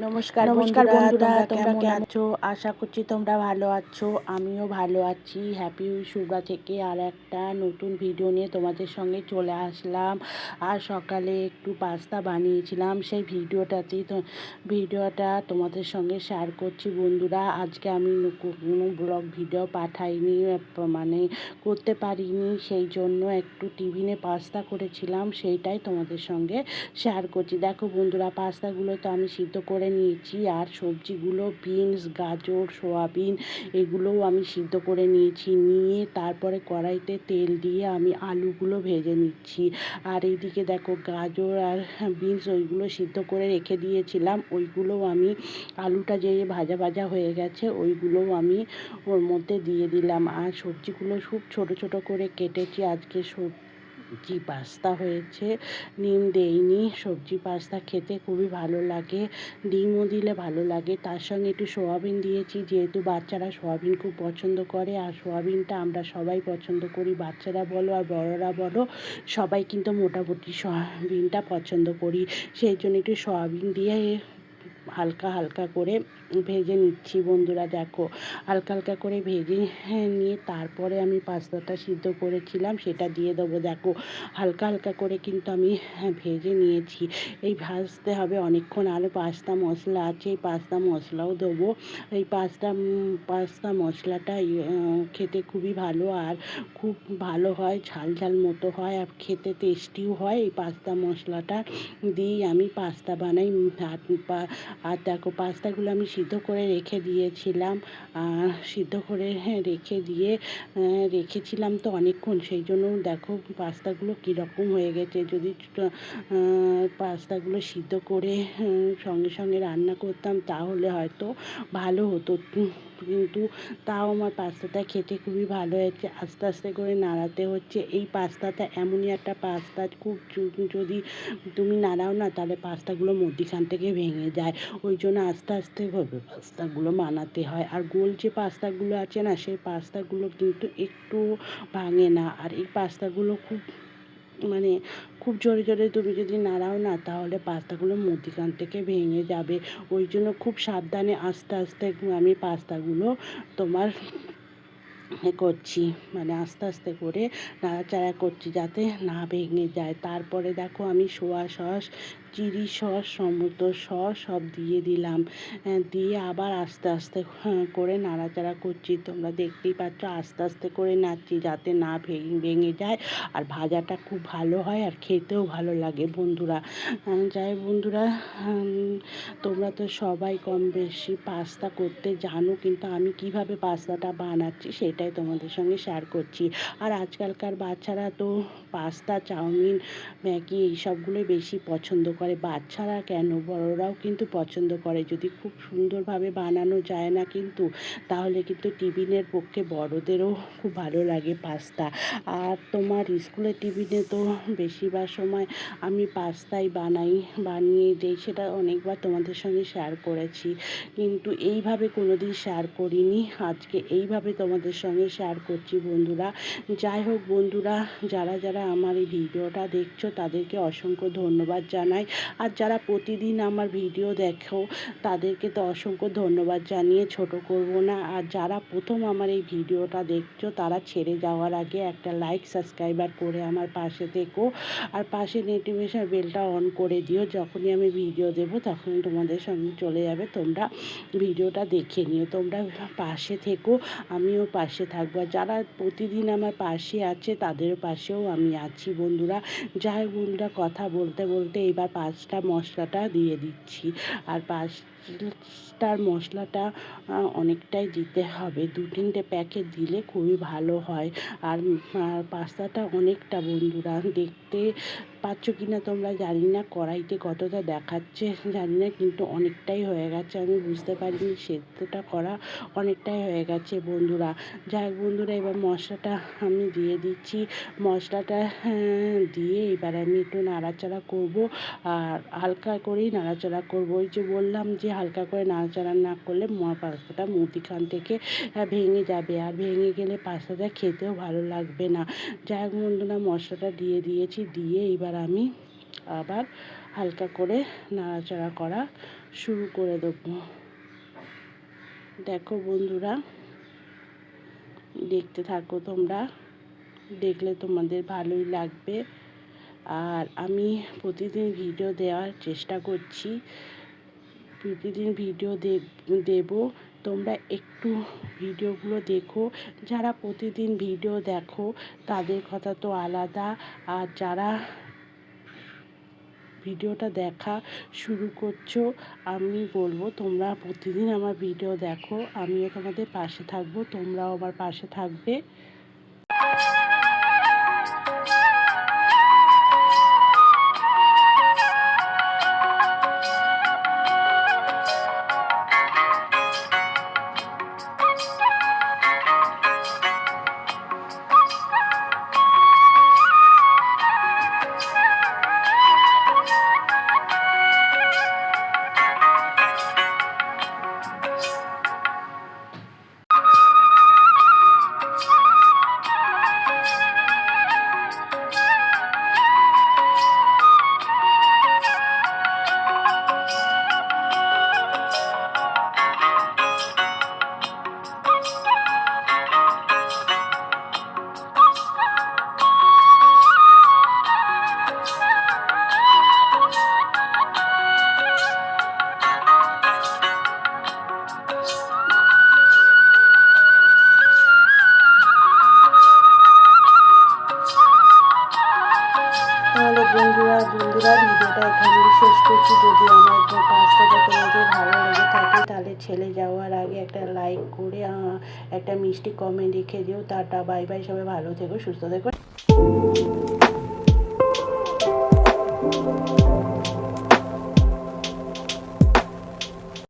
নমস্কার নমস্কার বন্ধুরা, বন্ধুরা, তোমরা তোমরা কেমন কেমন? আছো? আশা করছি তোমরা ভালো আছো। আমিও ভালো আছি। হ্যাপি সুগা থেকে আর একটা নতুন ভিডিও নিয়ে তোমাদের সঙ্গে চলে আসলাম। আর সকালে একটু পাস্তা বানিয়েছিলাম, সেই ভিডিওটা তোমাদের সঙ্গে শেয়ার করছি বন্ধুরা। আজকে আমি কোনো ব্লগ ভিডিও পাঠাইনি, মানে করতে পারিনি, সেই জন্য একটু টিফিনে পাস্তা করেছিলাম, সেইটাই তোমাদের সঙ্গে শেয়ার করছি। দেখো বন্ধুরা, পাস্তাগুলো তো আমি সিদ্ধ করে নিয়েছি, আর সবজিগুলো বিনস, গাজর, সোয়াবিন এগুলোও আমি সিদ্ধ করে নিয়েছি। নিয়ে তারপরে কড়াইতে তেল দিয়ে আমি আলুগুলো ভেজে নিচ্ছি। আর এইদিকে দেখো গাজর আর বিনস ওইগুলো সিদ্ধ করে রেখে দিয়েছিলাম, ওইগুলোও আমি আলুটা যে ভাজা ভাজা হয়ে গেছে ওইগুলোও আমি ওর মধ্যে দিয়ে দিলাম। আর সবজিগুলো খুব ছোট ছোট করে কেটেছি। আজকে সবজি পাস্তা হয়েছে, ডিম দেইনি। সবজি পাস্তা খেতে খুবই ভালো লাগে, ডিমও দিলে ভালো লাগে। তার সঙ্গে একটু সোয়াবিন দিয়েছি, যেহেতু বাচ্চারা সোয়াবিন খুব পছন্দ করে, আর সোয়াবিনটা আমরা সবাই পছন্দ করি, বাচ্চারা বলো আর বড়রা বলো, সবাই কিন্তু মোটামুটি সোয়াবিনটা পছন্দ করি। সেই জন্য একটু সোয়াবিন দিয়ে হালকা হালকা করে ভেজে নিচ্ছি বন্ধুরা। দেখো হালকা হালকা করে ভেজে নিয়ে তারপরে আমি পাস্তাটা সিদ্ধ করেছিলাম সেটা দিয়ে দেবো। দেখো হালকা হালকা করে কিন্তু আমি ভেজে নিয়েছি। এই ভাজতে হবে অনেকক্ষণ। আর পাস্তা মশলা আছে, এই পাস্তা মশলাও দেবো। এই পাস্তা মশলাটা খেতে খুবই ভালো, আর খুব ভালো হয়, ঝাল ঝাল মতো হয়, আর খেতে টেস্টিও হয়। এই পাস্তা মশলাটা দিয়েই আমি পাস্তা বানাই। আর দেখো পাস্তাগুলো আমি সিদ্ধ করে রেখে দিয়েছিলাম, সিদ্ধ করে রেখেছিলাম তো অনেকক্ষণ, সেই জন্য দেখো পাস্তাগুলো কীরকম হয়ে গেছে। যদি পাস্তাগুলো সিদ্ধ করে সঙ্গে সঙ্গে রান্না করতাম তাহলে হয়তো ভালো হতো, কিন্তু তাও আমার পাস্তাটা খেতে খুবই ভালো হয়েছে। আস্তে আস্তে করে নাড়াতে হচ্ছে। এই পাস্তাটা এমনই একটা পাস্তা, খুব যদি তুমি নাড়াও না তাহলে পাস্তাগুলো মধ্যিখান থেকে ভেঙে যায়, ওই জন্য আস্তে আস্তে ভাবে পাস্তাগুলো বানাতে হয়। আর গোল যে পাস্তাগুলো আছে না, সেই পাস্তাগুলো কিন্তু একটু ভাঙে না। আর এই পাস্তাগুলো খুব জোরে জোরে তুমি যদি নাড়াও না তাহলে পাস্তাগুলো মধ্যিখান থেকে ভেঙে যাবে। ওই জন্য খুব সাবধানে আস্তে আস্তে আমি পাস্তাগুলো তোমার করছি, আস্তে আস্তে করে নাড়াচাড়া করছি যাতে না ভেঙে যায়। তারপরে দেখো আমি soya sauce, chilli sauce, tomato sauce সব দিয়ে দিলাম। দিয়ে আবার আস্তে আস্তে করে নাড়াচাড়া করছি। তোমরা দেখতেই পাচ্ছ আস্তে আস্তে করে নাড়ছি যাতে না ভেঙে যায়, আর ভাজাটা খুব ভালো হয়, আর খেতেও ভালো লাগে বন্ধুরা। যাই বন্ধুরা, তোমরা তো সবাই কম বেশি পাস্তা করতে জানো, কিন্তু আমি কিভাবে পাস্তাটা বানাচ্ছি সেটাই তোমাদের সঙ্গে শেয়ার করছি। আর আজকালকার বাচ্চারা তো পাস্তা, চাউমিন, ম্যাগি এইসবগুলোই বেশি পছন্দ করে। বাচ্চারা কেন, বড়রাও কিন্তু পছন্দ করে। যদি খুব সুন্দরভাবে বানানো যায় না কিন্তু, তাহলে কিন্তু টিফিনের পক্ষে বড়দেরও খুব ভালো লাগে পাস্তা। আর তোমার স্কুলের টিফিনে তো বেশিরভাগ সময় আমি পাস্তাই বানিয়ে দিই, সেটা অনেকবার তোমাদের সঙ্গে শেয়ার করেছি, কিন্তু এইভাবে কোনোদিন শেয়ার করিনি। আজকে এইভাবে তোমাদের সঙ্গে শেয়ার করছি বন্ধুরা। যাই হোক বন্ধুরা, যারা যারা আমার এই ভিডিওটা দেখছো তাদেরকে অসংখ্য ধন্যবাদ জানাই। আর যারা প্রতিদিন আমার ভিডিও দেখো তাদেরকে তো অসংখ্য ধন্যবাদ জানিয়ে ছোট করব না। আর যারা প্রথম আমার এই ভিডিওটা দেখছো তারা ছেড়ে যাওয়ার আগে একটা লাইক, সাবস্ক্রাইবার করে আমার পাশে থেকো, আর পাশে নোটিফিকেশন বেলটা অন করে দিও। যখনই আমি ভিডিও দেবো তখনই তোমাদের সঙ্গে চলে যাবে, তোমরা ভিডিওটা দেখে নিও। তোমরা পাশে থেকো, আমিও পাশে থাকবো। আর যারা প্রতিদিন আমার পাশে আছে তাদের পাশেও আমি আছি বন্ধুরা। যাই বন্ধুরা, কথা বলতে বলতে এবার পাঁচটা মশলাটা দিয়ে দিচ্ছি। আর পাঁচটার মশলাটা অনেকটাই দিতে হবে, 2-3টে প্যাকেট দিলে খুবই ভালো হয়। আর পাস্তাটা অনেকটা বন্ধুরা, দেখতে পাচ্ছ কি না তোমরা জানি না, কড়াইতে কতটা দেখাচ্ছে জানি না, কিন্তু অনেকটাই হয়ে গেছে। আমি বুঝতে পারিনি সেদ্ধটা করা অনেকটাই হয়ে গেছে বন্ধুরা। যাই হোক বন্ধুরা, এবার মশলাটা আমি দিয়ে দিচ্ছি। মশলাটা দিয়ে এবার আমি একটু নাড়াচাড়া করব, আর হালকা করেই নাড়াচাড়া করব। ওই যে বললাম যে হালকা করে নাড়াচাড়া না করলে পাস্তাটা মধ্যিখান থেকে ভেঙে যাবে, আর ভেঙে গেলে পাস্তাটা খেতেও ভালো লাগবে না। যাই হোক বন্ধুরা, মশলাটা দিয়ে দিয়েছি, দিয়ে এবার আমি আবার হালকা করে নাড়াচাড়া করা শুরু করে দেবো। দেখো বন্ধুরা, দেখতে থাকো তোমরা, দেখলে তোমাদের ভালোই লাগবে। আর আমি প্রতিদিন ভিডিও দেওয়ার চেষ্টা করছি, প্রতিদিন ভিডিও দেব। তোমরা একটু ভিডিওগুলো দেখো। যারা প্রতিদিন ভিডিও দেখো তাদের কথা তো আলাদা, আর যারা ভিডিওটা দেখা শুরু করছো, আমি বলবো তোমরা প্রতিদিন আমার ভিডিও দেখো। আমিও তোমাদের পাশে থাকবো, তোমরাও আমার পাশে থাকবে। তাহলে বন্ধুরা ভিডিওটা এখানেই শেষ করছি। যদি আমার পাস্তাটা তোমাদের ভালো লেগে থাকে তাহলে ছেলে যাওয়ার আগে একটা লাইক করে একটা মিষ্টি কমেন্ট রেখে দিও। টাটা, বাই বাই, সবাই ভালো থেকো, সুস্থ থেকো।